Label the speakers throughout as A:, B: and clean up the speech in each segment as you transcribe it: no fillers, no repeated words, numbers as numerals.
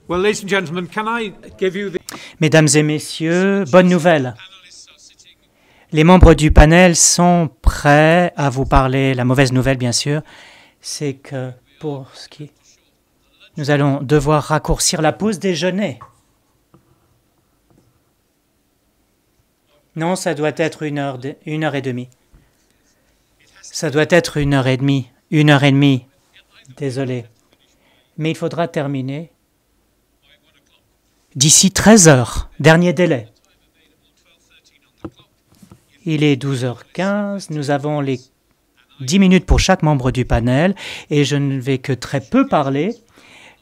A: Well, ladies and gentlemen, can I give you the...
B: Mesdames et messieurs, bonne nouvelle. Les membres du panel sont prêts à vous parler. La mauvaise nouvelle, bien sûr, c'est que nous allons devoir raccourcir la pause déjeuner. Non, ça doit être une heure et demie. Ça doit être une heure et demie. Une heure et demie. Désolé. Mais il faudra terminer d'ici 13 heures. Dernier délai. Il est 12h15. Nous avons les 10 minutes pour chaque membre du panel et je ne vais que très peu parler.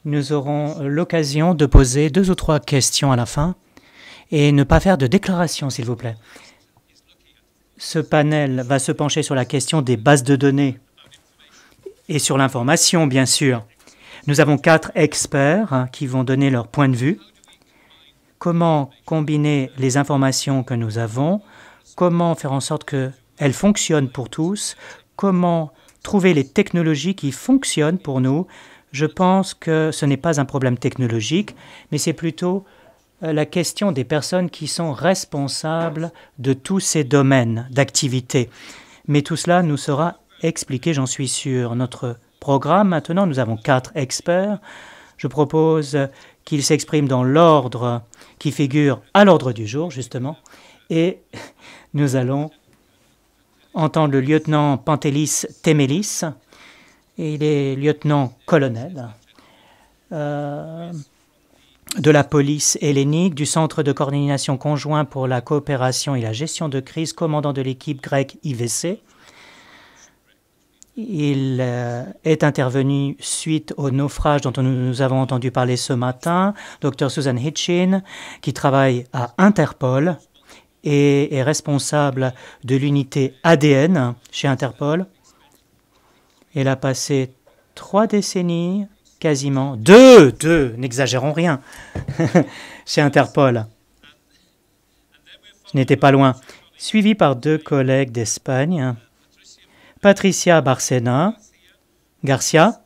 B: Nous aurons l'occasion de poser 2 ou 3 questions à la fin et ne pas faire de déclaration, s'il vous plaît. Ce panel va se pencher sur la question des bases de données et sur l'information, bien sûr. Nous avons 4 experts qui vont donner leur point de vue. Comment combiner les informations que nous avons, comment faire en sorte qu'elles fonctionnent pour tous, comment trouver les technologies qui fonctionnent pour nous. Je pense que ce n'est pas un problème technologique, mais c'est plutôt la question des personnes qui sont responsables de tous ces domaines d'activité. Mais tout cela nous sera expliqué, j'en suis sûr. Notre programme, maintenant, nous avons 4 experts. Je propose qu'ils s'expriment dans l'ordre qui figure à l'ordre du jour, justement. Et nous allons entendre le lieutenant Pantelis Temelis. Il est lieutenant-colonel de la police hellénique, du Centre de coordination conjoint pour la coopération et la gestion de crise, commandant de l'équipe grecque IVC. Il est intervenu suite au naufrage dont nous avons entendu parler ce matin. Dr Susan Hitchin, qui travaille à Interpol et est responsable de l'unité ADN chez Interpol. Elle a passé 3 décennies, quasiment, deux, n'exagérons rien, chez Interpol. Je n'étais pas loin. Suivi par 2 collègues d'Espagne, Patricia Garcia,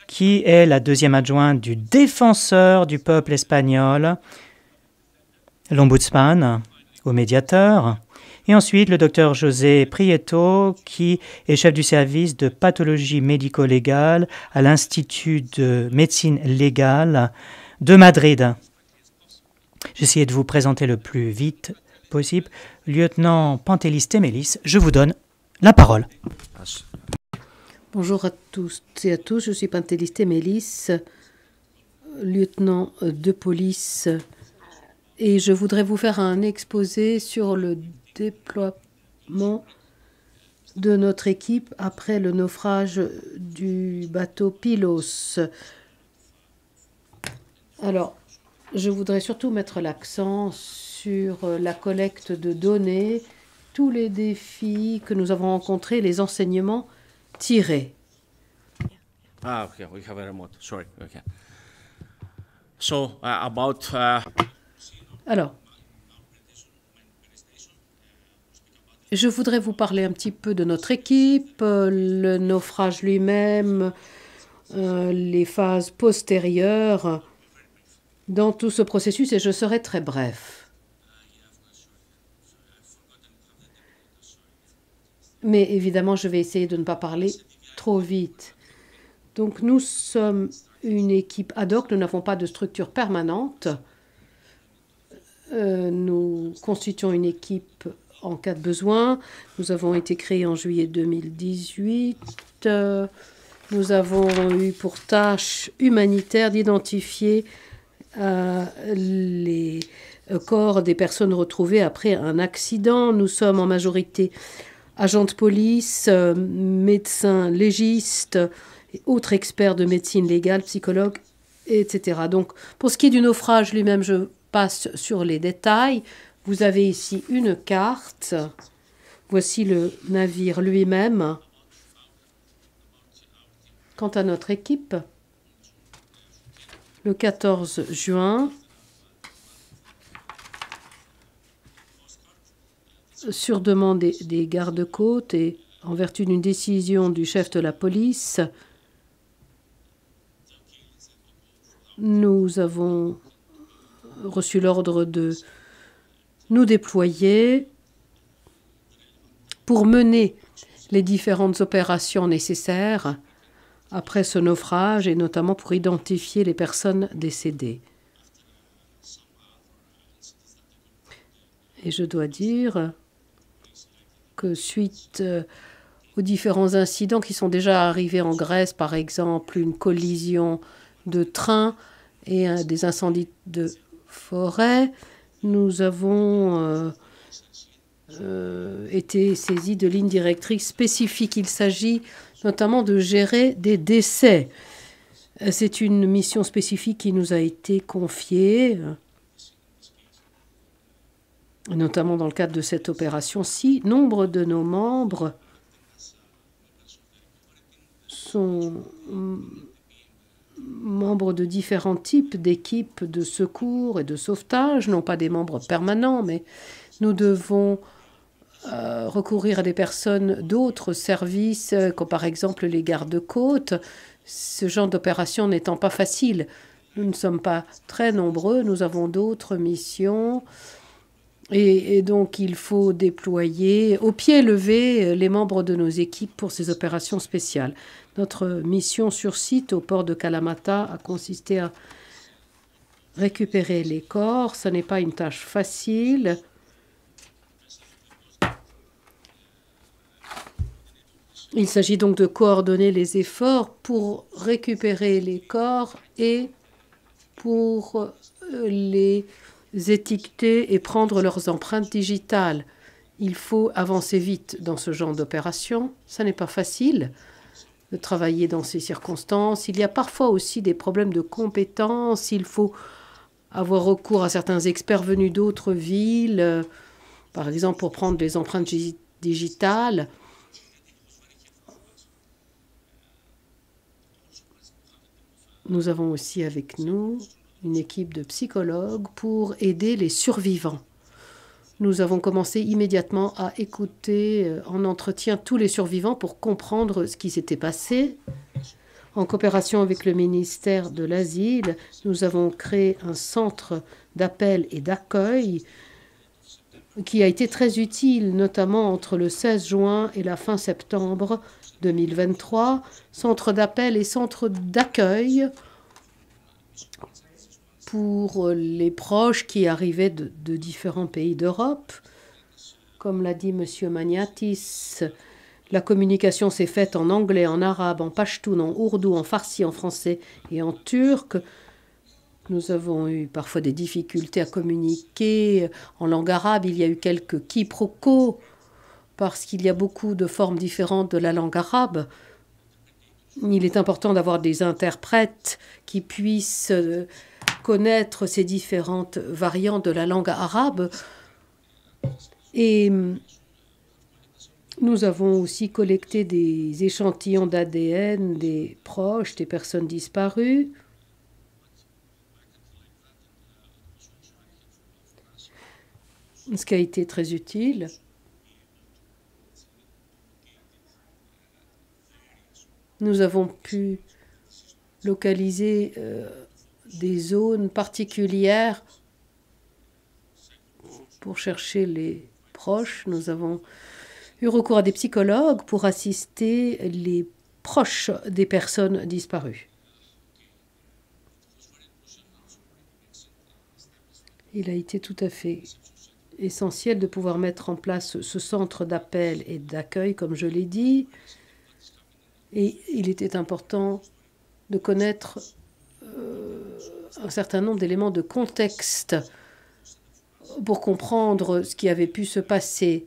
B: qui est la 2e adjointe du défenseur du peuple espagnol, l'ombudsman, au médiateur, et ensuite le docteur José Prieto, qui est chef du service de pathologie médico-légale à l'Institut de médecine légale de Madrid. J'essayais de vous présenter le plus vite possible. Lieutenant Pantelis Temelis, je vous donne la parole.
C: Bonjour à tous et à tous, je suis Pantelis Temelis, lieutenant de police, et je voudrais vous faire un exposé sur le déploiement de notre équipe après le naufrage du bateau Pylos. Alors, je voudrais surtout mettre l'accent sur la collecte de données, tous les défis que nous avons rencontrés, les enseignements tirés.
D: Okay, we have a remote. Sorry. Okay. So about.
C: Alors, je voudrais vous parler un petit peu de notre équipe, le naufrage lui-même, les phases postérieures dans tout ce processus, et je serai très bref. Mais évidemment, je vais essayer de ne pas parler trop vite. Donc, nous sommes une équipe ad hoc, nous n'avons pas de structure permanente. Nous constituons une équipe en cas de besoin. Nous avons été créés en juillet 2018. Nous avons eu pour tâche humanitaire d'identifier les corps des personnes retrouvées après un accident. Nous sommes en majorité agents de police, médecins légistes, autres experts de médecine légale, psychologues, etc. Donc, pour ce qui est du naufrage lui-même, je passe sur les détails. Vous avez ici une carte. Voici le navire lui-même. Quant à notre équipe, le 14 juin, sur demande des gardes-côtes et en vertu d'une décision du chef de la police, Nous avons reçu l'ordre de nous déployer pour mener les différentes opérations nécessaires après ce naufrage et notamment pour identifier les personnes décédées. Et je dois dire que suite aux différents incidents qui sont déjà arrivés en Grèce, par exemple une collision de train et des incendies de forêt, nous avons été saisis de lignes directrices spécifiques. Il s'agit notamment de gérer des décès. C'est une mission spécifique qui nous a été confiée, notamment dans le cadre de cette opération-ci. Nombre de nos membres sont membres de différents types d'équipes de secours et de sauvetage, non pas des membres permanents, mais nous devons recourir à des personnes d'autres services, comme par exemple les gardes-côtes. Ce genre d'opération n'étant pas facile, nous ne sommes pas très nombreux, nous avons d'autres missions. Et donc, il faut déployer au pied levé les membres de nos équipes pour ces opérations spéciales. Notre mission sur site au port de Kalamata a consisté à récupérer les corps. Ce n'est pas une tâche facile. Il s'agit donc de coordonner les efforts pour récupérer les corps et pour les étiqueter et prendre leurs empreintes digitales. Il faut avancer vite dans ce genre d'opération. Ce n'est pas facile de travailler dans ces circonstances. Il y a parfois aussi des problèmes de compétences. Il faut avoir recours à certains experts venus d'autres villes, par exemple pour prendre des empreintes digitales. Nous avons aussi avec nous une équipe de psychologues pour aider les survivants. Nous avons commencé immédiatement à écouter en entretien tous les survivants pour comprendre ce qui s'était passé. En coopération avec le ministère de l'Asile, nous avons créé un centre d'appel et d'accueil qui a été très utile, notamment entre le 16 juin et la fin septembre 2023. Centre d'appel et centre d'accueil pour les proches qui arrivaient de différents pays d'Europe. Comme l'a dit M. Magnatis, la communication s'est faite en anglais, en arabe, en pachtoun, en ourdou, en farsi, en français et en turc. Nous avons eu parfois des difficultés à communiquer. En langue arabe, il y a eu quelques quiproquos parce qu'il y a beaucoup de formes différentes de la langue arabe. Il est important d'avoir des interprètes qui puissent connaître ces différentes variantes de la langue arabe. Et nous avons aussi collecté des échantillons d'ADN des proches, des personnes disparues. Ce qui a été très utile. Nous avons pu localiser des zones particulières pour chercher les proches. Nous avons eu recours à des psychologues pour assister les proches des personnes disparues. Il a été tout à fait essentiel de pouvoir mettre en place ce centre d'appel et d'accueil, comme je l'ai dit. Et il était important de connaître un certain nombre d'éléments de contexte pour comprendre ce qui avait pu se passer.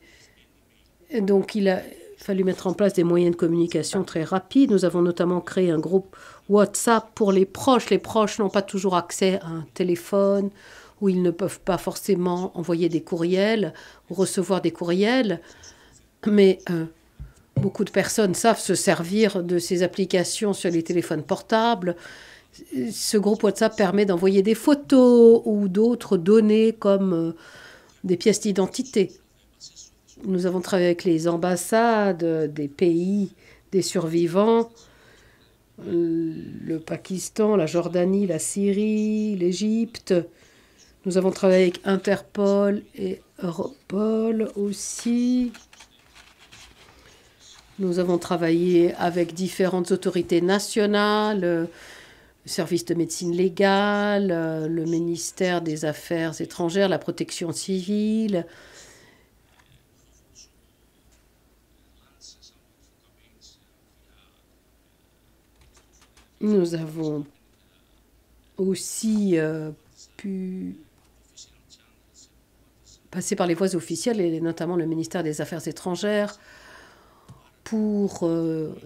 C: Et donc, il a fallu mettre en place des moyens de communication très rapides. Nous avons notamment créé un groupe WhatsApp pour les proches. Les proches n'ont pas toujours accès à un téléphone, où ils ne peuvent pas forcément envoyer des courriels ou recevoir des courriels. Mais beaucoup de personnes savent se servir de ces applications sur les téléphones portables. Ce groupe WhatsApp permet d'envoyer des photos ou d'autres données comme des pièces d'identité. Nous avons travaillé avec les ambassades des pays des survivants le Pakistan, la Jordanie, la Syrie, l'Égypte. Nous avons travaillé avec Interpol et Europol aussi. Nous avons travaillé avec différentes autorités nationales, le service de médecine légale, le ministère des Affaires étrangères, la protection civile. Nous avons aussi pu passer par les voies officielles, et notamment le ministère des Affaires étrangères, pour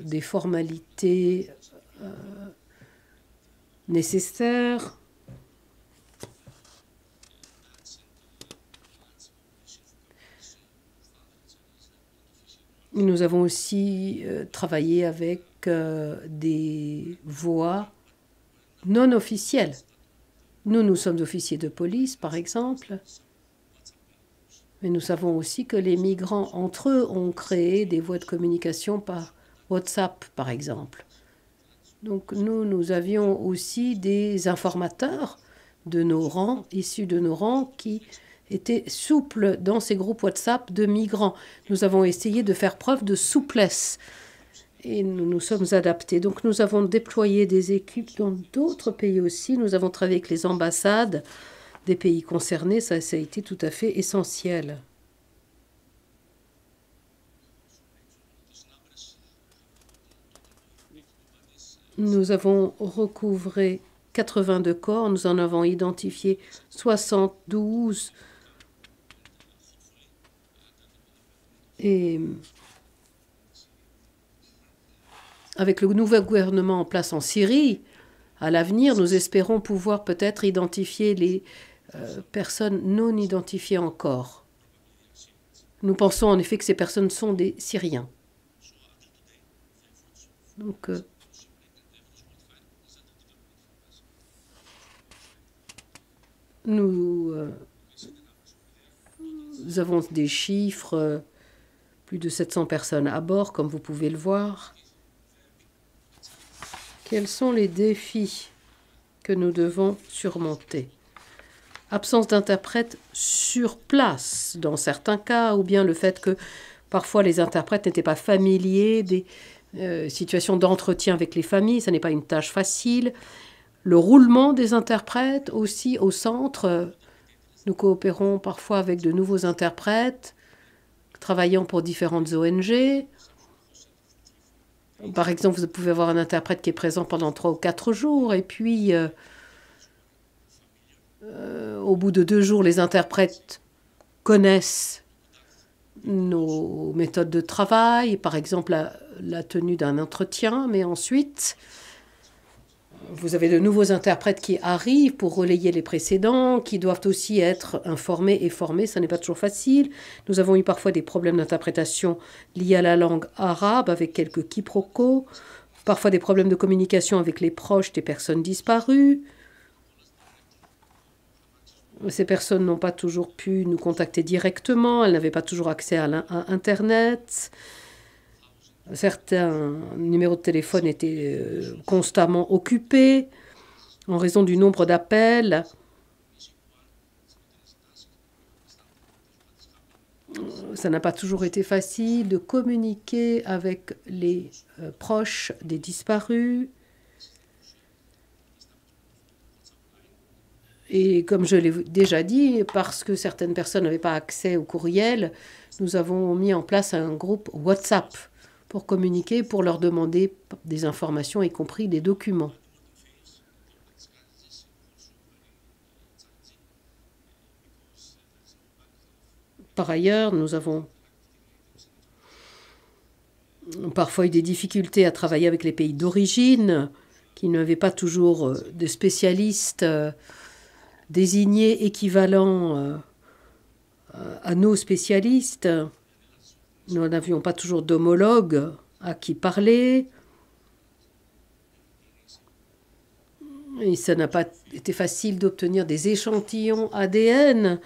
C: des formalités nécessaires. Nous avons aussi travaillé avec des voies non officielles. Nous sommes officiers de police, par exemple, mais nous savons aussi que les migrants, entre eux, ont créé des voies de communication par WhatsApp, par exemple. Donc nous avions aussi des informateurs de nos rangs, issus de nos rangs, qui étaient souples dans ces groupes WhatsApp de migrants. Nous avons essayé de faire preuve de souplesse et nous nous sommes adaptés. Donc nous avons déployé des équipes dans d'autres pays aussi. Nous avons travaillé avec les ambassades des pays concernés. Ça a été tout à fait essentiel. Nous avons recouvré 82 corps. Nous en avons identifié 72. Et avec le nouveau gouvernement en place en Syrie, à l'avenir, nous espérons pouvoir peut-être identifier les personnes non identifiées encore. Nous pensons en effet que ces personnes sont des Syriens. Donc, nous avons des chiffres, plus de 700 personnes à bord, comme vous pouvez le voir. Quels sont les défis que nous devons surmonter? Absence d'interprète sur place, dans certains cas, ou bien le fait que parfois les interprètes n'étaient pas familiers des situations d'entretien avec les familles, ce n'est pas une tâche facile. Le roulement des interprètes aussi au centre. Nous coopérons parfois avec de nouveaux interprètes, travaillant pour différentes ONG. Par exemple, vous pouvez avoir un interprète qui est présent pendant 3 ou 4 jours, et puis au bout de 2 jours, les interprètes connaissent nos méthodes de travail, par exemple la tenue d'un entretien, mais ensuite, vous avez de nouveaux interprètes qui arrivent pour relayer les précédents, qui doivent aussi être informés et formés. Ça n'est pas toujours facile. Nous avons eu parfois des problèmes d'interprétation liés à la langue arabe, avec quelques quiproquos. Parfois des problèmes de communication avec les proches des personnes disparues. Ces personnes n'ont pas toujours pu nous contacter directement. Elles n'avaient pas toujours accès à Internet. Certains numéros de téléphone étaient constamment occupés en raison du nombre d'appels. Ça n'a pas toujours été facile de communiquer avec les proches des disparus. Et comme je l'ai déjà dit, parce que certaines personnes n'avaient pas accès au courriel, nous avons mis en place un groupe WhatsApp pour communiquer, pour leur demander des informations, y compris des documents. Par ailleurs, nous avons parfois eu des difficultés à travailler avec les pays d'origine, qui n'avaient pas toujours de spécialistes désignés équivalents à nos spécialistes. Nous n'avions pas toujours d'homologues à qui parler. Et ça n'a pas été facile d'obtenir des échantillons ADN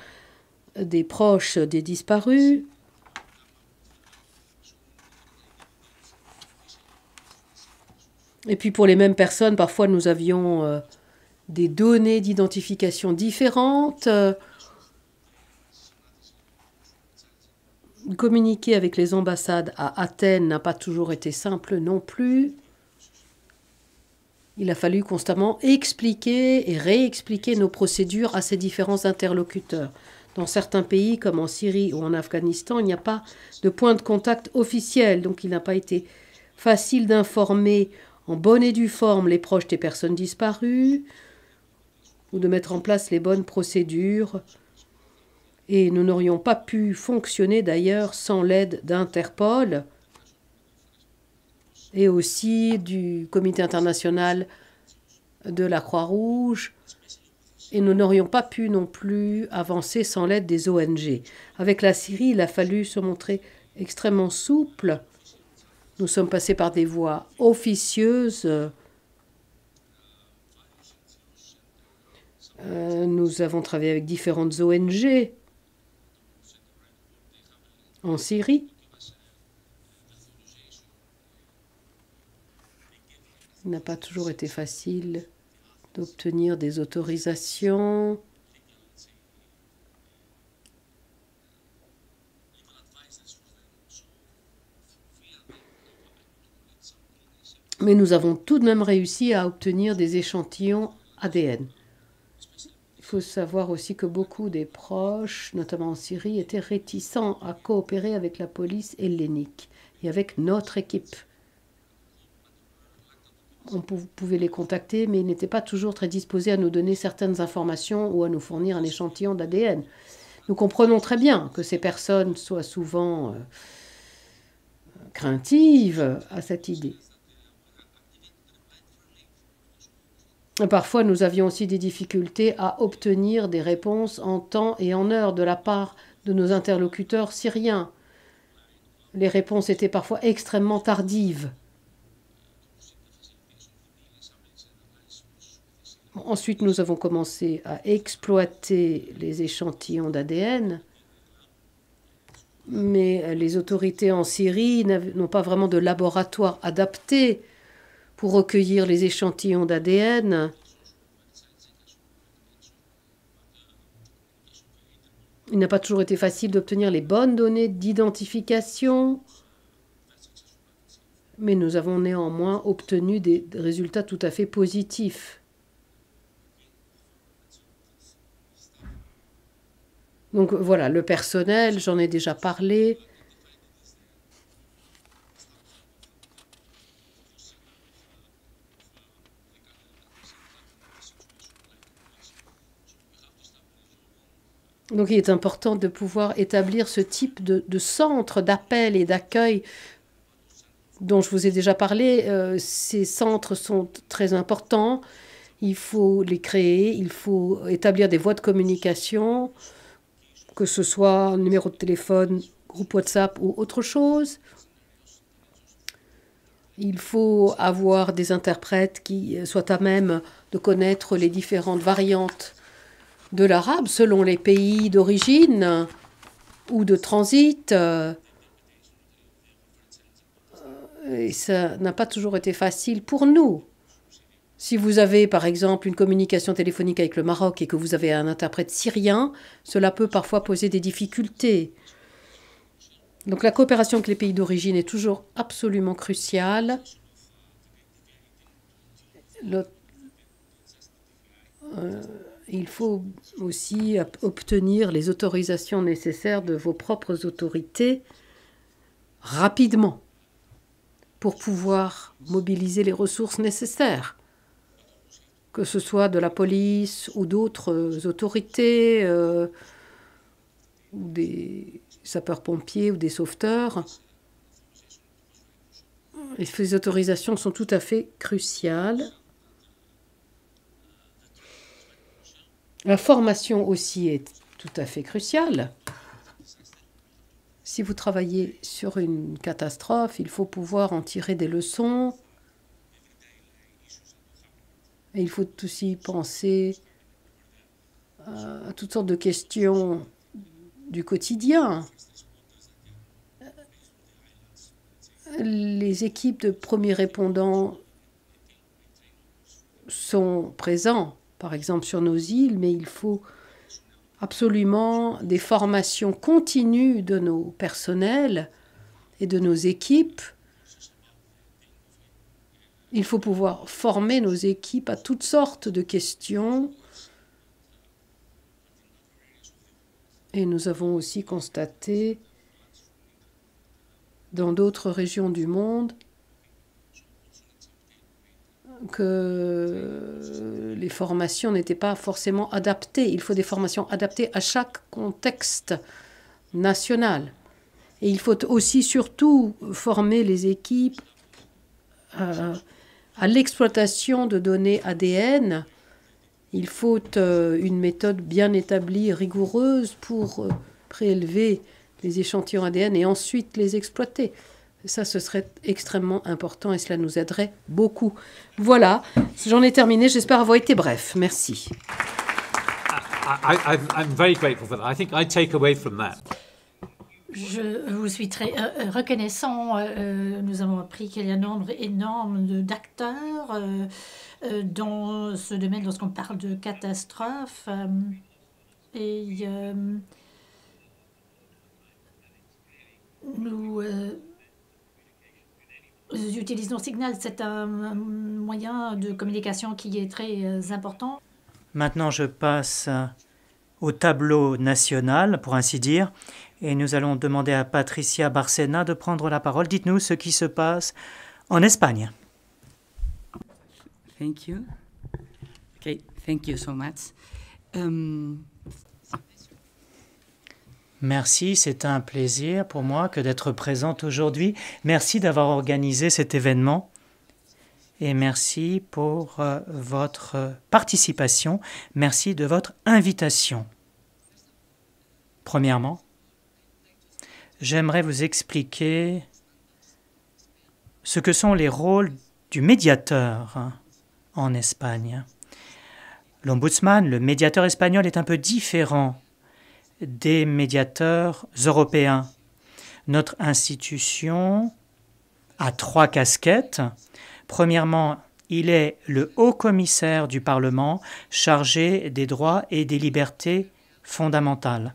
C: des proches des disparus. Et puis pour les mêmes personnes, parfois nous avions des données d'identification différentes. Communiquer avec les ambassades à Athènes n'a pas toujours été simple non plus. Il a fallu constamment expliquer et réexpliquer nos procédures à ces différents interlocuteurs. Dans certains pays, comme en Syrie ou en Afghanistan, il n'y a pas de point de contact officiel, donc il n'a pas été facile d'informer en bonne et due forme les proches des personnes disparues ou de mettre en place les bonnes procédures. Et nous n'aurions pas pu fonctionner d'ailleurs sans l'aide d'Interpol et aussi du Comité international de la Croix-Rouge. Et nous n'aurions pas pu non plus avancer sans l'aide des ONG. Avec la Syrie, il a fallu se montrer extrêmement souple. Nous sommes passés par des voies officieuses. Nous avons travaillé avec différentes ONG en Syrie. Il n'a pas toujours été facile d'obtenir des autorisations. Mais nous avons tout de même réussi à obtenir des échantillons ADN. Il faut savoir aussi que beaucoup des proches, notamment en Syrie, étaient réticents à coopérer avec la police hellénique et avec notre équipe. On pouvait les contacter, mais ils n'étaient pas toujours très disposés à nous donner certaines informations ou à nous fournir un échantillon d'ADN. Nous comprenons très bien que ces personnes soient souvent craintives à cette idée. Parfois, nous avions aussi des difficultés à obtenir des réponses en temps et en heure de la part de nos interlocuteurs syriens. Les réponses étaient parfois extrêmement tardives. Ensuite, nous avons commencé à exploiter les échantillons d'ADN, mais les autorités en Syrie n'ont pas vraiment de laboratoire adapté pour recueillir les échantillons d'ADN. Il n'a pas toujours été facile d'obtenir les bonnes données d'identification, mais nous avons néanmoins obtenu des résultats tout à fait positifs. Donc voilà, le personnel, j'en ai déjà parlé. Donc il est important de pouvoir établir ce type de centre d'appel et d'accueil dont je vous ai déjà parlé. Ces centres sont très importants. Il faut les créer, il faut établir des voies de communication, que ce soit un numéro de téléphone, groupe WhatsApp ou autre chose. Il faut avoir des interprètes qui soient à même de connaître les différentes variantes de l'arabe selon les pays d'origine ou de transit. Et ça n'a pas toujours été facile pour nous. Si vous avez par exemple une communication téléphonique avec le Maroc et que vous avez un interprète syrien, cela peut parfois poser des difficultés. Donc la coopération avec les pays d'origine est toujours absolument cruciale. Il faut aussi obtenir les autorisations nécessaires de vos propres autorités rapidement pour pouvoir mobiliser les ressources nécessaires, que ce soit de la police ou d'autres autorités, ou des sapeurs-pompiers ou des sauveteurs. Et ces autorisations sont tout à fait cruciales. La formation aussi est tout à fait cruciale. Si vous travaillez sur une catastrophe, il faut pouvoir en tirer des leçons. Et il faut aussi penser à toutes sortes de questions du quotidien. Les équipes de premiers répondants sont présents, par exemple sur nos îles, mais il faut absolument des formations continues de nos personnels et de nos équipes. Il faut pouvoir former nos équipes à toutes sortes de questions. Et nous avons aussi constaté dans d'autres régions du monde que les formations n'étaient pas forcément adaptées. Il faut des formations adaptées à chaque contexte national. Et il faut aussi surtout former les équipes à l'exploitation de données ADN. Il faut une méthode bien établie, rigoureuse pour prélever les échantillons ADN et ensuite les exploiter. Ça, ce serait extrêmement important et cela nous aiderait beaucoup. Voilà, j'en ai terminé. J'espère avoir été bref. Merci.
A: I'm very grateful for that. I think I take away from that.
E: Je vous suis très reconnaissant. Nous avons appris qu'il y a un nombre énorme d'acteurs dans ce domaine lorsqu'on parle de catastrophes. Nous utilisons Signal. C'est un moyen de communication qui est très important.
B: Maintenant, je passe au tableau national, pour ainsi dire, et nous allons demander à Patricia Barcena de prendre la parole. Dites-nous ce qui se passe en Espagne.
F: Thank you. Okay, thank you so much.
B: Merci, c'est un plaisir pour moi que d'être présente aujourd'hui. Merci d'avoir organisé cet événement et merci pour votre participation. Merci de votre invitation. Premièrement, j'aimerais vous expliquer ce que sont les rôles du médiateur en Espagne. L'ombudsman, le médiateur espagnol, est un peu différent des médiateurs européens. Notre institution a 3 casquettes. Premièrement, il est le haut-commissaire du Parlement chargé des droits et des libertés fondamentales,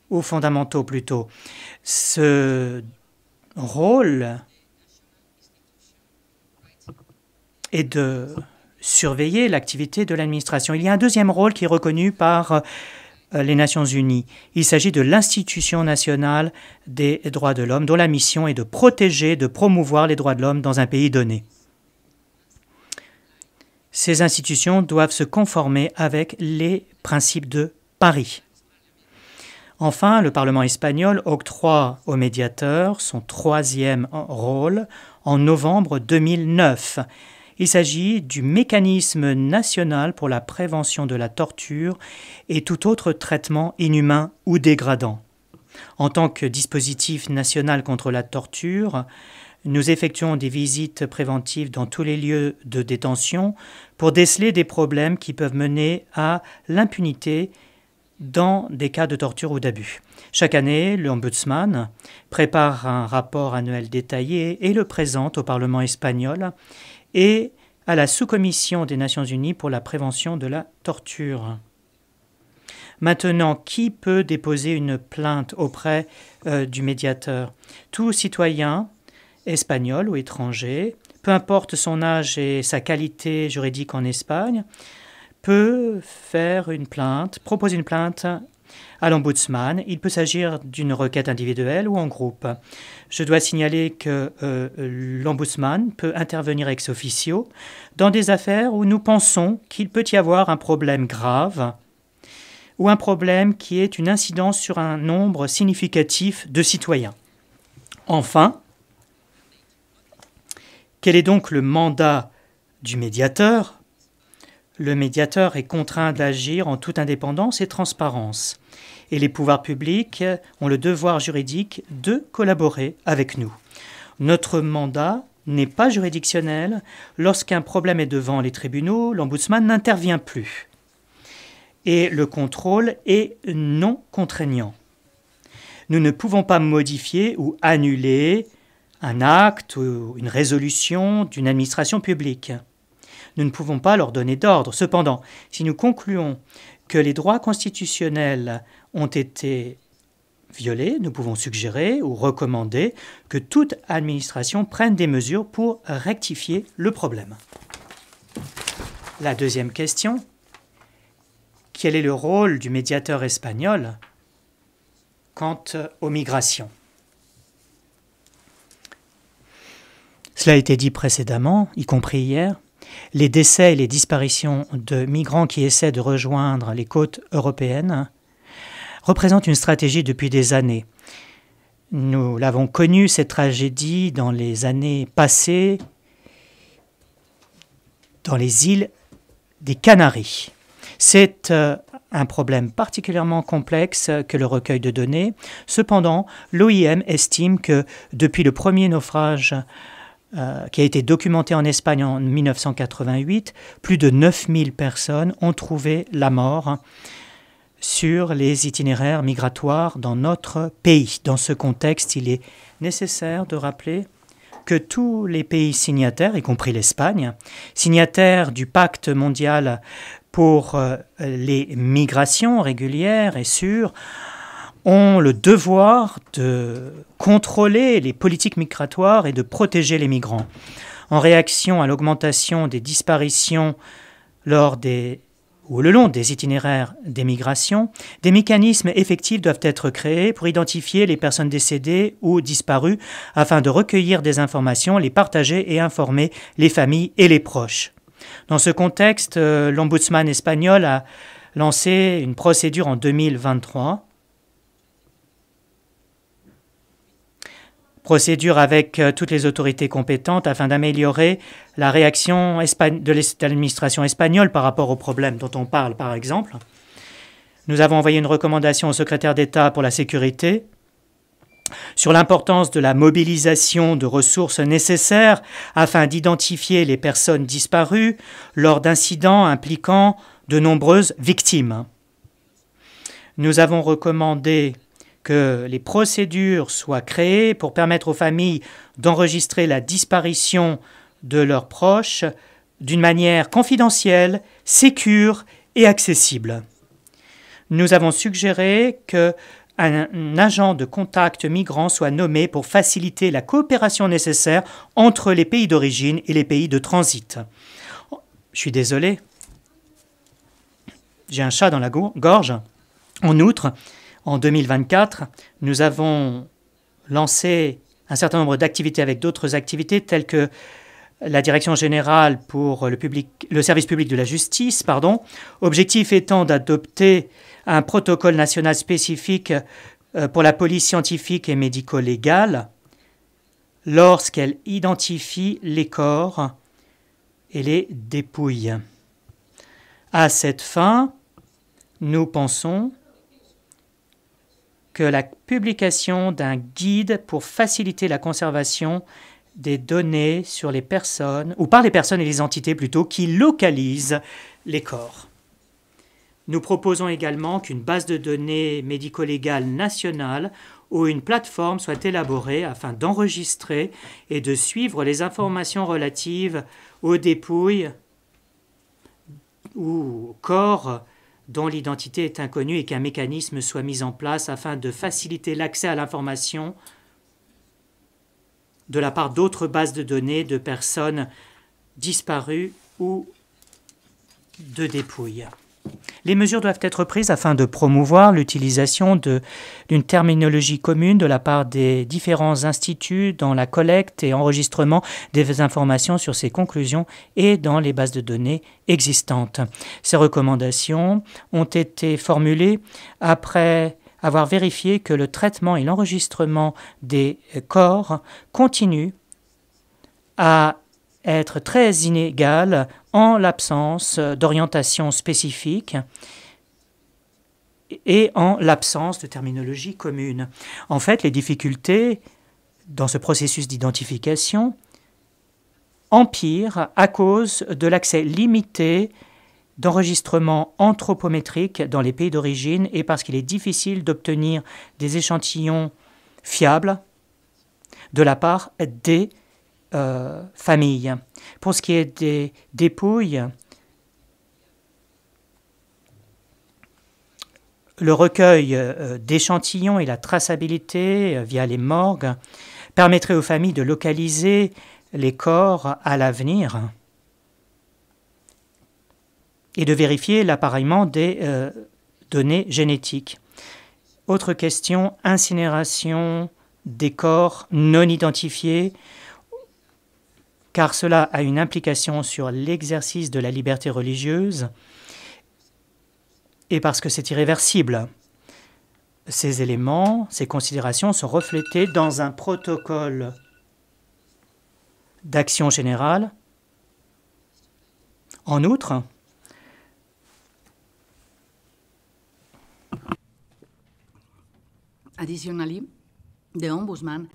B: ou fondamentaux plutôt. Ce rôle est de surveiller l'activité de l'administration. Il y a un deuxième rôle qui est reconnu par les Nations Unies. Il s'agit de l'Institution nationale des droits de l'homme, dont la mission est de protéger, de promouvoir les droits de l'homme dans un pays donné. Ces institutions doivent se conformer avec les principes de Paris. Enfin, le Parlement espagnol octroie au médiateur son 3e rôle en novembre 2009. Il s'agit du mécanisme national pour la prévention de la torture et tout autre traitement inhumain ou dégradant. En tant que dispositif national contre la torture, nous effectuons des visites préventives dans tous les lieux de détention pour déceler des problèmes qui peuvent mener à l'impunité dans des cas de torture ou d'abus. Chaque année, l'Ombudsman prépare un rapport annuel détaillé et le présente au Parlement espagnol et à la sous-commission des Nations Unies pour la prévention de la torture. Maintenant, qui peut déposer une plainte auprès du médiateur? Tout citoyen espagnol ou étranger, peu importe son âge et sa qualité juridique en Espagne, peut faire une plainte, proposer une plainte à l'ombudsman. Il peut s'agir d'une requête individuelle ou en groupe. Je dois signaler que l'ombudsman peut intervenir ex officio dans des affaires où nous pensons qu'il peut y avoir un problème grave ou un problème qui est une incidence sur un nombre significatif de citoyens. Enfin, quel est donc le mandat du médiateur? Le médiateur est contraint d'agir en toute indépendance et transparence. Et les pouvoirs publics ont le devoir juridique de collaborer avec nous. Notre mandat n'est pas juridictionnel. Lorsqu'un problème est devant les tribunaux, l'ombudsman n'intervient plus. Et le contrôle est non contraignant. Nous ne pouvons pas modifier ou annuler un acte ou une résolution d'une administration publique. nous ne pouvons pas leur donner d'ordre. Cependant, si nous concluons que les droits constitutionnels ont été violés, nous pouvons suggérer ou recommander que toute administration prenne des mesures pour rectifier le problème. La deuxième question, quel est le rôle du médiateur espagnol quant aux migrations? Cela a été dit précédemment, y compris hier. Les décès et les disparitions de migrants qui essaient de rejoindre les côtes européennes représentent une stratégie depuis des années. Nous l'avons connue, cette tragédie, dans les années passées, dans les îles des Canaries. C'est un problème particulièrement complexe que le recueil de données. Cependant, l'OIM estime que depuis le premier naufrage qui a été documenté en Espagne en 1988, plus de 9000 personnes ont trouvé la mort sur les itinéraires migratoires dans notre pays. Dans ce contexte, il est nécessaire de rappeler que tous les pays signataires, y compris l'Espagne, signataires du pacte mondial pour les migrations régulières et sûres, ont le devoir de contrôler les politiques migratoires et de protéger les migrants. En réaction à l'augmentation des disparitions ou le long des itinéraires des migrations, des mécanismes effectifs doivent être créés pour identifier les personnes décédées ou disparues afin de recueillir des informations, les partager et informer les familles et les proches. Dans ce contexte, l'ombudsman espagnol a lancé une procédure en 2023, procédure avec toutes les autorités compétentes afin d'améliorer la réaction de l'administration espagnole par rapport aux problèmes dont on parle, par exemple. Nous avons envoyé une recommandation au secrétaire d'État pour la sécurité sur l'importance de la mobilisation de ressources nécessaires afin d'identifier les personnes disparues lors d'incidents impliquant de nombreuses victimes. Nous avons recommandé que les procédures soient créées pour permettre aux familles d'enregistrer la disparition de leurs proches d'une manière confidentielle, sécure et accessible. Nous avons suggéré qu'un agent de contact migrant soit nommé pour faciliter la coopération nécessaire entre les pays d'origine et les pays de transit. Je suis désolé, j'ai un chat dans la gorge. En outre, en 2024, nous avons lancé un certain nombre d'activités avec d'autres activités telles que la Direction générale pour le service public de la justice, objectif étant d'adopter un protocole national spécifique pour la police scientifique et médico-légale lorsqu'elle identifie les corps et les dépouille. À cette fin, nous pensons que la publication d'un guide pour faciliter la conservation des données sur les personnes, ou par les personnes et les entités plutôt, qui localisent les corps. Nous proposons également qu'une base de données médico-légale nationale ou une plateforme soit élaborée afin d'enregistrer et de suivre les informations relatives aux dépouilles ou aux corps dont l'identité est inconnue et qu'un mécanisme soit mis en place afin de faciliter l'accès à l'information de la part d'autres bases de données de personnes disparues ou de dépouilles. Les mesures doivent être prises afin de promouvoir l'utilisation d'une terminologie commune de la part des différents instituts dans la collecte et enregistrement des informations sur ces conclusions et dans les bases de données existantes. Ces recommandations ont été formulées après avoir vérifié que le traitement et l'enregistrement des corps continuent à être très inégal en l'absence d'orientation spécifique et en l'absence de terminologie commune. En fait, les difficultés dans ce processus d'identification empirent à cause de l'accès limité d'enregistrement anthropométrique dans les pays d'origine et parce qu'il est difficile d'obtenir des échantillons fiables de la part des familles. Pour ce qui est des dépouilles, le recueil d'échantillons et la traçabilité via les morgues permettrait aux familles de localiser les corps à l'avenir et de vérifier l'appareillement des données génétiques. Autre question, incinération des corps non identifiés, car cela a une implication sur l'exercice de la liberté religieuse et parce que c'est irréversible. Ces éléments, ces considérations sont reflétées dans un protocole d'action générale. En outre,
F: Additionally, the Ombudsman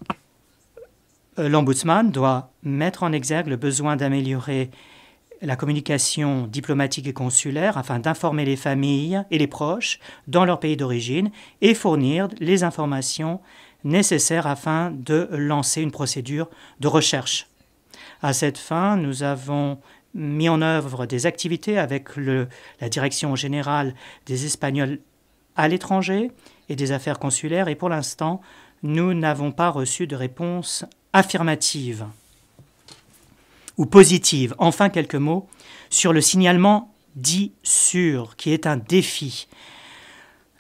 B: l'Ombudsman doit mettre en exergue le besoin d'améliorer la communication diplomatique et consulaire afin d'informer les familles et les proches dans leur pays d'origine et fournir les informations nécessaires afin de lancer une procédure de recherche. À cette fin, nous avons mis en œuvre des activités avec la Direction générale des Espagnols à l'étranger et des affaires consulaires et pour l'instant, nous n'avons pas reçu de réponse affirmative ou positive. Enfin, quelques mots sur le signalement dit sûr, qui est un défi.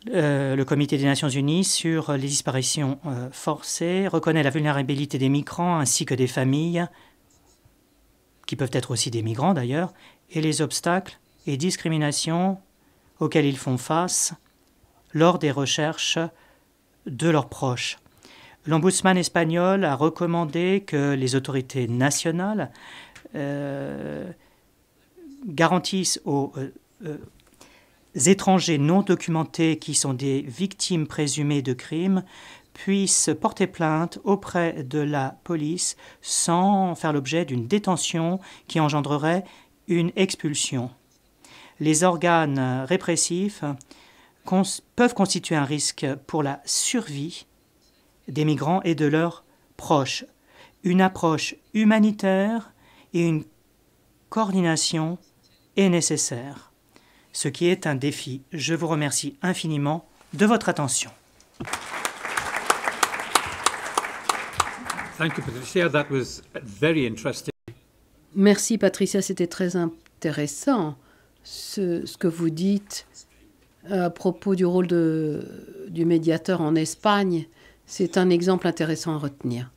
B: Le Comité des Nations Unies sur les disparitions forcées reconnaît la vulnérabilité des migrants ainsi que des familles, qui peuvent être aussi des migrants d'ailleurs, et les obstacles et discriminations auxquels ils font face lors des recherches de leurs proches. L'ombudsman espagnol a recommandé que les autorités nationales garantissent aux étrangers non documentés qui sont des victimes présumées de crimes puissent porter plainte auprès de la police sans faire l'objet d'une détention qui engendrerait une expulsion. Les organes répressifs peuvent constituer un risque pour la survie des migrants et de leurs proches. Une approche humanitaire et une coordination est nécessaire, ce qui est un défi. Je vous remercie infiniment de votre attention.
A: Thank you, Patricia. That was very interesting.
C: Merci Patricia, c'était très intéressant ce que vous dites à propos du rôle du médiateur en Espagne. C'est un exemple intéressant à retenir.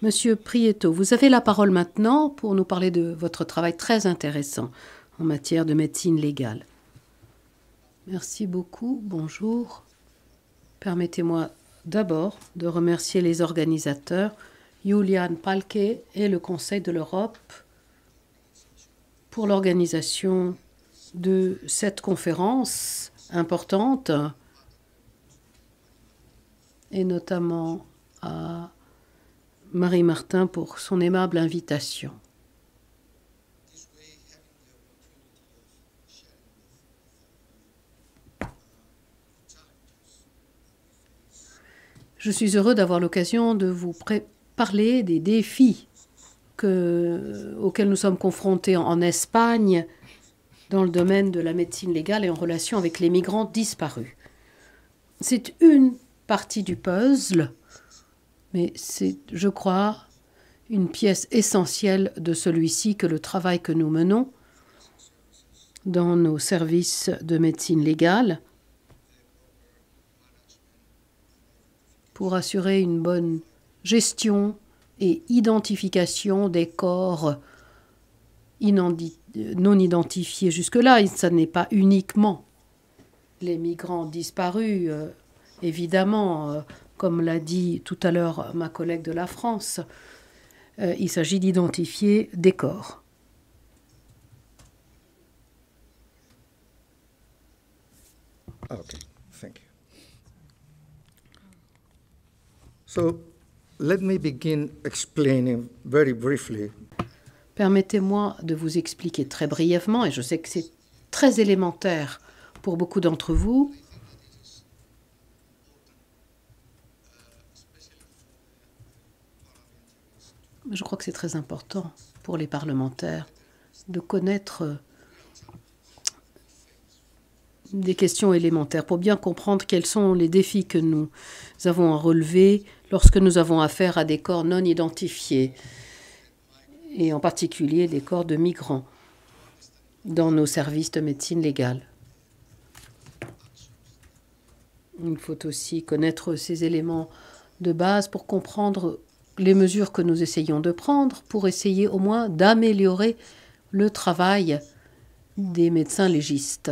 C: Monsieur Prieto, vous avez la parole maintenant pour nous parler de votre travail très intéressant en matière de médecine légale. Merci beaucoup, bonjour. Permettez-moi d'abord de remercier les organisateurs, Julian Palke et le Conseil de l'Europe, pour l'organisation de cette conférence importante, et notamment à Marie Martin pour son aimable invitation. Je suis heureux d'avoir l'occasion de vous parler des défis auxquels nous sommes confrontés en Espagne dans le domaine de la médecine légale et en relation avec les migrants disparus. C'est une partie du puzzle, mais c'est, je crois, une pièce essentielle de celui-ci que le travail que nous menons dans nos services de médecine légale pour assurer une bonne gestion et identification des corps non identifiés jusque-là. Et ça n'est pas uniquement les migrants disparus, évidemment, comme l'a dit tout à l'heure ma collègue de la France. Il s'agit d'identifier des corps.
G: Okay, thank you. So, let me begin explaining very briefly.
C: Permettez-moi de vous expliquer très brièvement, et je sais que c'est très élémentaire pour beaucoup d'entre vous, Je crois que c'est très important pour les parlementaires de connaître des questions élémentaires pour bien comprendre quels sont les défis que nous avons à relever lorsque nous avons affaire à des corps non identifiés, et en particulier des corps de migrants dans nos services de médecine légale. Il faut aussi connaître ces éléments de base pour comprendre les mesures que nous essayons de prendre pour essayer au moins d'améliorer le travail des médecins légistes.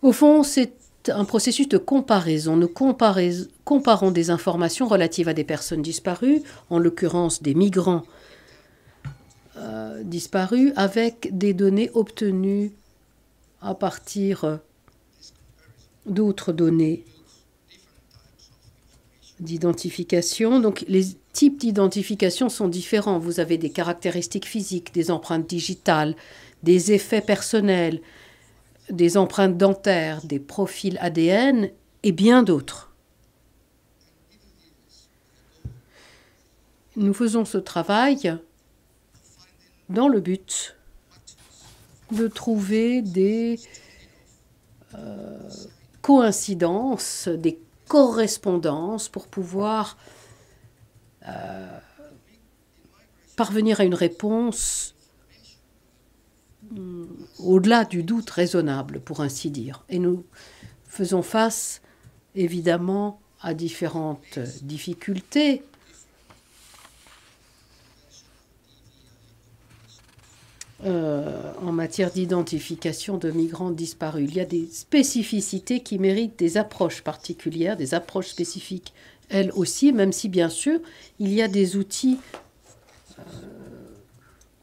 C: Au fond, c'est un processus de comparaison. Nous comparons des informations relatives à des personnes disparues, en l'occurrence des migrants disparus, avec des données obtenues à partir d'autres données d'identification. Donc, les types d'identification sont différents. Vous avez des caractéristiques physiques, des empreintes digitales, des effets personnels, des empreintes dentaires, des profils ADN et bien d'autres. Nous faisons ce travail dans le but de trouver des coïncidences, des correspondances pour pouvoir parvenir à une réponse au-delà du doute raisonnable, pour ainsi dire. Et nous faisons face, évidemment, à différentes difficultés. En matière d'identification de migrants disparus. Il y a des spécificités qui méritent des approches particulières, des approches spécifiques, elles aussi, même si, bien sûr, il y a des outils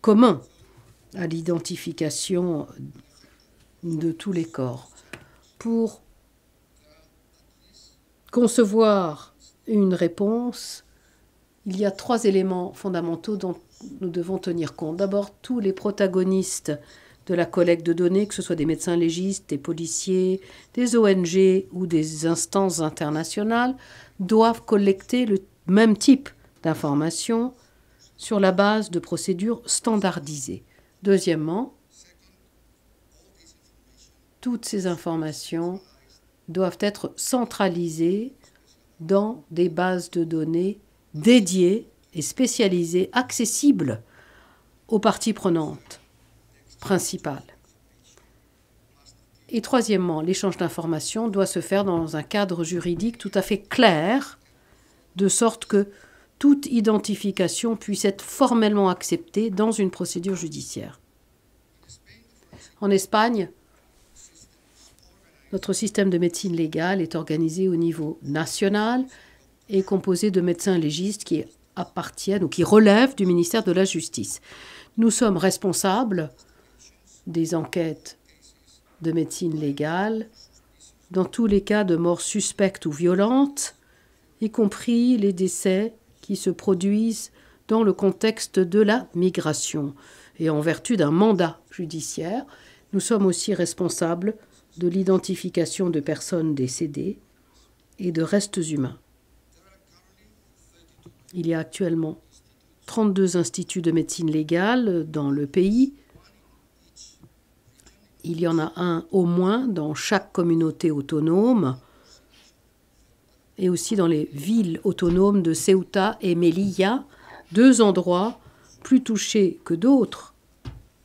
C: communs à l'identification de tous les corps. Pour concevoir une réponse, il y a 3 éléments fondamentaux dont nous devons tenir compte. D'abord, tous les protagonistes de la collecte de données, que ce soit des médecins légistes, des policiers, des ONG ou des instances internationales, doivent collecter le même type d'informations sur la base de procédures standardisées. Deuxièmement, toutes ces informations doivent être centralisées dans des bases de données dédiées et spécialisées, accessibles aux parties prenantes principales. Et troisièmement, l'échange d'informations doit se faire dans un cadre juridique tout à fait clair, de sorte que toute identification puisse être formellement acceptée dans une procédure judiciaire. En Espagne, notre système de médecine légale est organisé au niveau national et composé de médecins légistes qui appartiennent ou qui relèvent du ministère de la Justice. Nous sommes responsables des enquêtes de médecine légale dans tous les cas de mort suspecte ou violente, y compris les décès qui se produisent dans le contexte de la migration. Et en vertu d'un mandat judiciaire, nous sommes aussi responsables de l'identification de personnes décédées et de restes humains. Il y a actuellement 32 instituts de médecine légale dans le pays. Il y en a un au moins dans chaque communauté autonome et aussi dans les villes autonomes de Ceuta et Melilla, 2 endroits plus touchés que d'autres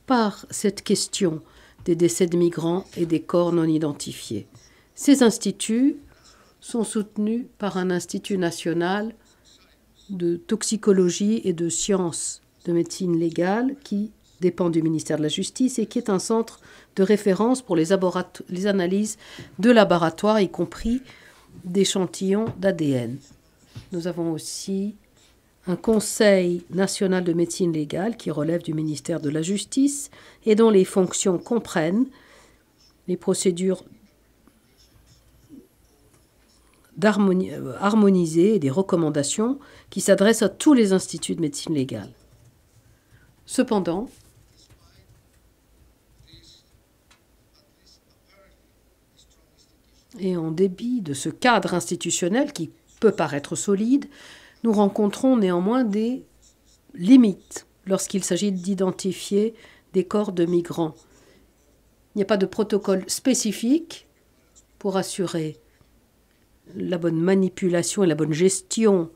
C: par cette question des décès de migrants et des corps non identifiés. Ces instituts sont soutenus par un institut national de toxicologie et de sciences de médecine légale qui dépend du ministère de la Justice et qui est un centre de référence pour les analyses de laboratoire, y compris d'échantillons d'ADN. Nous avons aussi un Conseil national de médecine légale qui relève du ministère de la Justice et dont les fonctions comprennent les procédures harmonisées et des recommandations qui s'adressent à tous les instituts de médecine légale. Cependant, Et en dépit de ce cadre institutionnel qui peut paraître solide, nous rencontrons néanmoins des limites lorsqu'il s'agit d'identifier des corps de migrants. Il n'y a pas de protocole spécifique pour assurer la bonne manipulation et la bonne gestion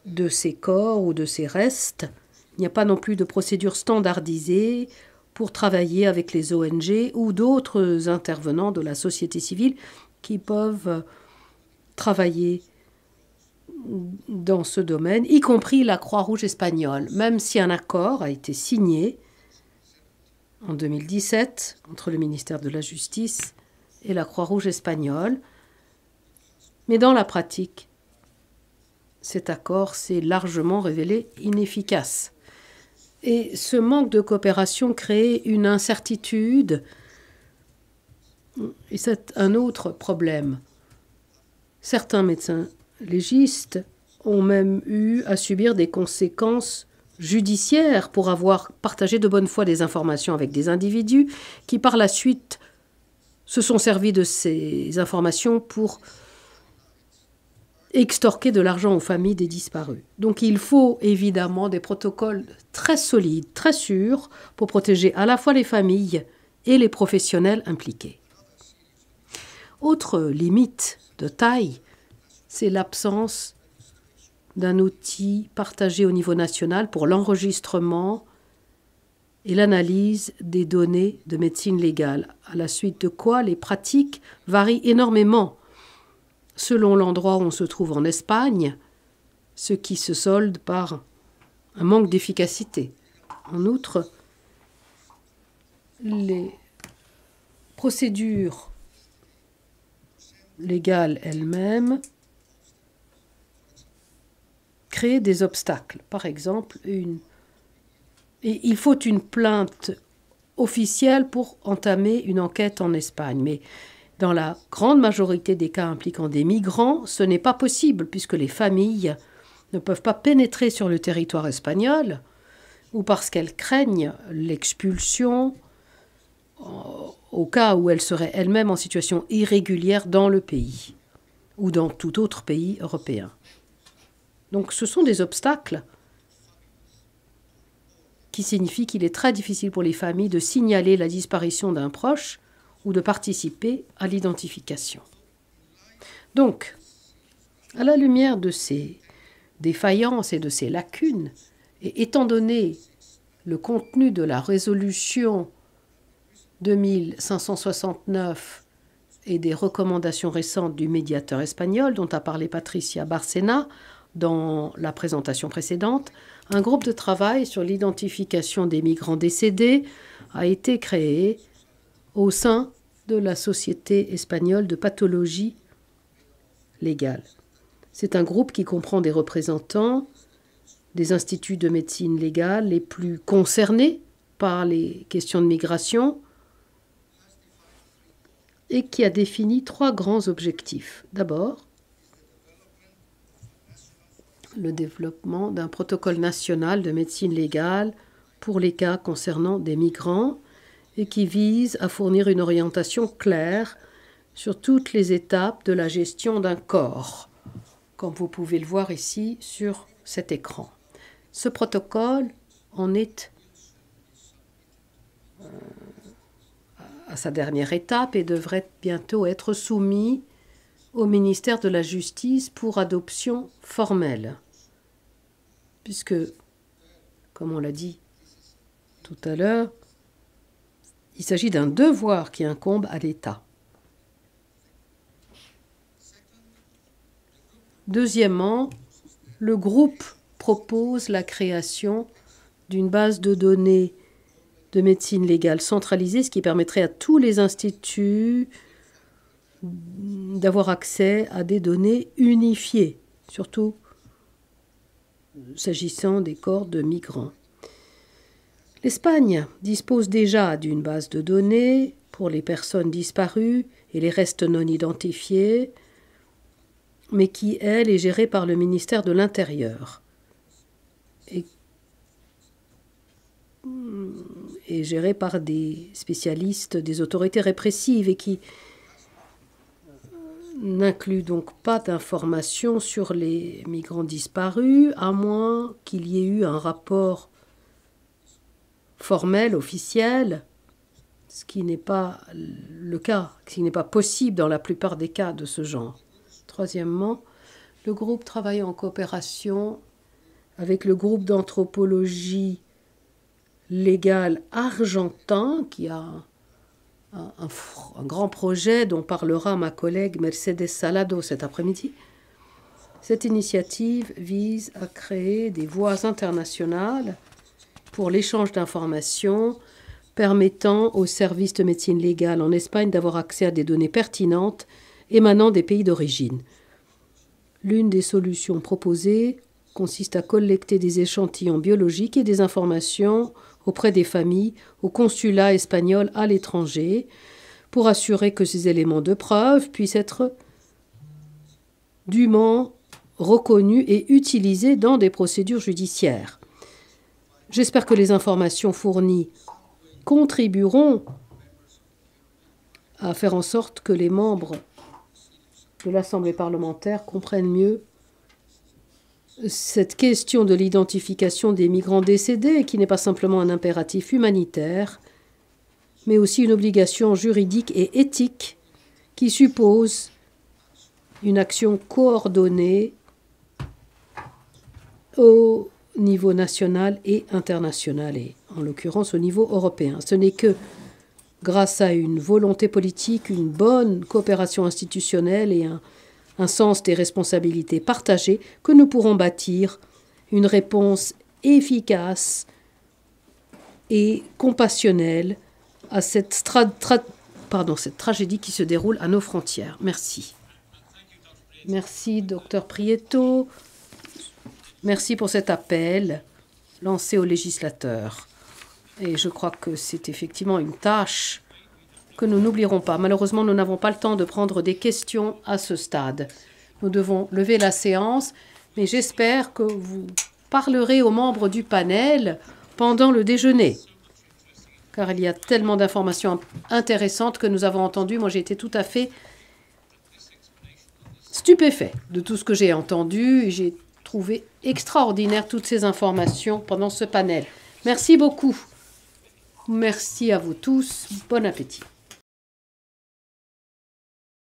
C: de ces corps ou de ces restes. Il n'y a pas non plus de procédure standardisée pour travailler avec les ONG ou d'autres intervenants de la société civile qui peuvent travailler dans ce domaine, y compris la Croix-Rouge espagnole, même si un accord a été signé en 2017 entre le ministère de la Justice et la Croix-Rouge espagnole. Mais dans la pratique, cet accord s'est largement révélé inefficace. Et ce manque de coopération crée une incertitude, et c'est un autre problème. Certains médecins légistes ont même eu à subir des conséquences judiciaires pour avoir partagé de bonne foi des informations avec des individus qui, par la suite, se sont servis de ces informations pour extorquer de l'argent aux familles des disparus. Donc il faut évidemment des protocoles très solides, très sûrs, pour protéger à la fois les familles et les professionnels impliqués. Autre limite de taille, c'est l'absence d'un outil partagé au niveau national pour l'enregistrement et l'analyse des données de médecine légale, à la suite de quoi les pratiques varient énormément selon l'endroit où on se trouve en Espagne, ce qui se solde par un manque d'efficacité. En outre, les procédures légales elles-mêmes créent des obstacles. Par exemple, il faut une plainte officielle pour entamer une enquête en Espagne, mais dans la grande majorité des cas impliquant des migrants, ce n'est pas possible puisque les familles ne peuvent pas pénétrer sur le territoire espagnol ou parce qu'elles craignent l'expulsion au cas où elles seraient elles-mêmes en situation irrégulière dans le pays ou dans tout autre pays européen. Donc ce sont des obstacles qui signifient qu'il est très difficile pour les familles de signaler la disparition d'un proche ou de participer à l'identification. Donc, à la lumière de ces défaillances et de ces lacunes, et étant donné le contenu de la résolution 2569 et des recommandations récentes du médiateur espagnol dont a parlé Patricia Bárcena dans la présentation précédente, un groupe de travail sur l'identification des migrants décédés a été créé au sein de la Société espagnole de pathologie légale. C'est un groupe qui comprend des représentants des instituts de médecine légale les plus concernés par les questions de migration et qui a défini 3 grands objectifs. D'abord, le développement d'un protocole national de médecine légale pour les cas concernant des migrants et qui vise à fournir une orientation claire sur toutes les étapes de la gestion d'un corps, comme vous pouvez le voir ici sur cet écran. Ce protocole en est à sa dernière étape et devrait bientôt être soumis au ministère de la Justice pour adoption formelle, puisque, comme on l'a dit tout à l'heure, il s'agit d'un devoir qui incombe à l'État. Deuxièmement, le groupe propose la création d'une base de données de médecine légale centralisée, ce qui permettrait à tous les instituts d'avoir accès à des données unifiées, surtout s'agissant des corps de migrants. L'Espagne dispose déjà d'une base de données pour les personnes disparues et les restes non identifiés, mais qui, elle, est gérée par le ministère de l'Intérieur et est gérée par des spécialistes des autorités répressives et qui n'inclut donc pas d'informations sur les migrants disparus, à moins qu'il y ait eu un rapport formel, officiel, ce qui n'est pas le cas, ce qui n'est pas possible dans la plupart des cas de ce genre. Troisièmement, le groupe travaille en coopération avec le groupe d'anthropologie légale argentin, qui a un grand projet dont parlera ma collègue Mercedes Salado cet après-midi. Cette initiative vise à créer des voies internationales pour l'échange d'informations permettant aux services de médecine légale en Espagne d'avoir accès à des données pertinentes émanant des pays d'origine. L'une des solutions proposées consiste à collecter des échantillons biologiques et des informations auprès des familles au consulat espagnol à l'étranger pour assurer que ces éléments de preuve puissent être dûment reconnus et utilisés dans des procédures judiciaires. J'espère que les informations fournies contribueront à faire en sorte que les membres de l'Assemblée parlementaire comprennent mieux cette question de l'identification des migrants décédés, qui n'est pas simplement un impératif humanitaire, mais aussi une obligation juridique et éthique qui suppose une action coordonnée au niveau national et international, et en l'occurrence au niveau européen. Ce n'est que grâce à une volonté politique, une bonne coopération institutionnelle et un sens des responsabilités partagées que nous pourrons bâtir une réponse efficace et compassionnelle à cette tragédie qui se déroule à nos frontières. Merci. Merci, docteur Prieto. Merci pour cet appel lancé aux législateurs. Et je crois que c'est effectivement une tâche que nous n'oublierons pas. Malheureusement, nous n'avons pas le temps de prendre des questions à ce stade. Nous devons lever la séance, mais j'espère que vous parlerez aux membres du panel pendant le déjeuner, car il y a tellement d'informations intéressantes que nous avons entendues. Moi, j'ai été tout à fait stupéfait de tout ce que j'ai entendu, et j'ai trouvé extraordinaire toutes ces informations pendant ce panel. Merci beaucoup. Merci à vous tous. Bon appétit.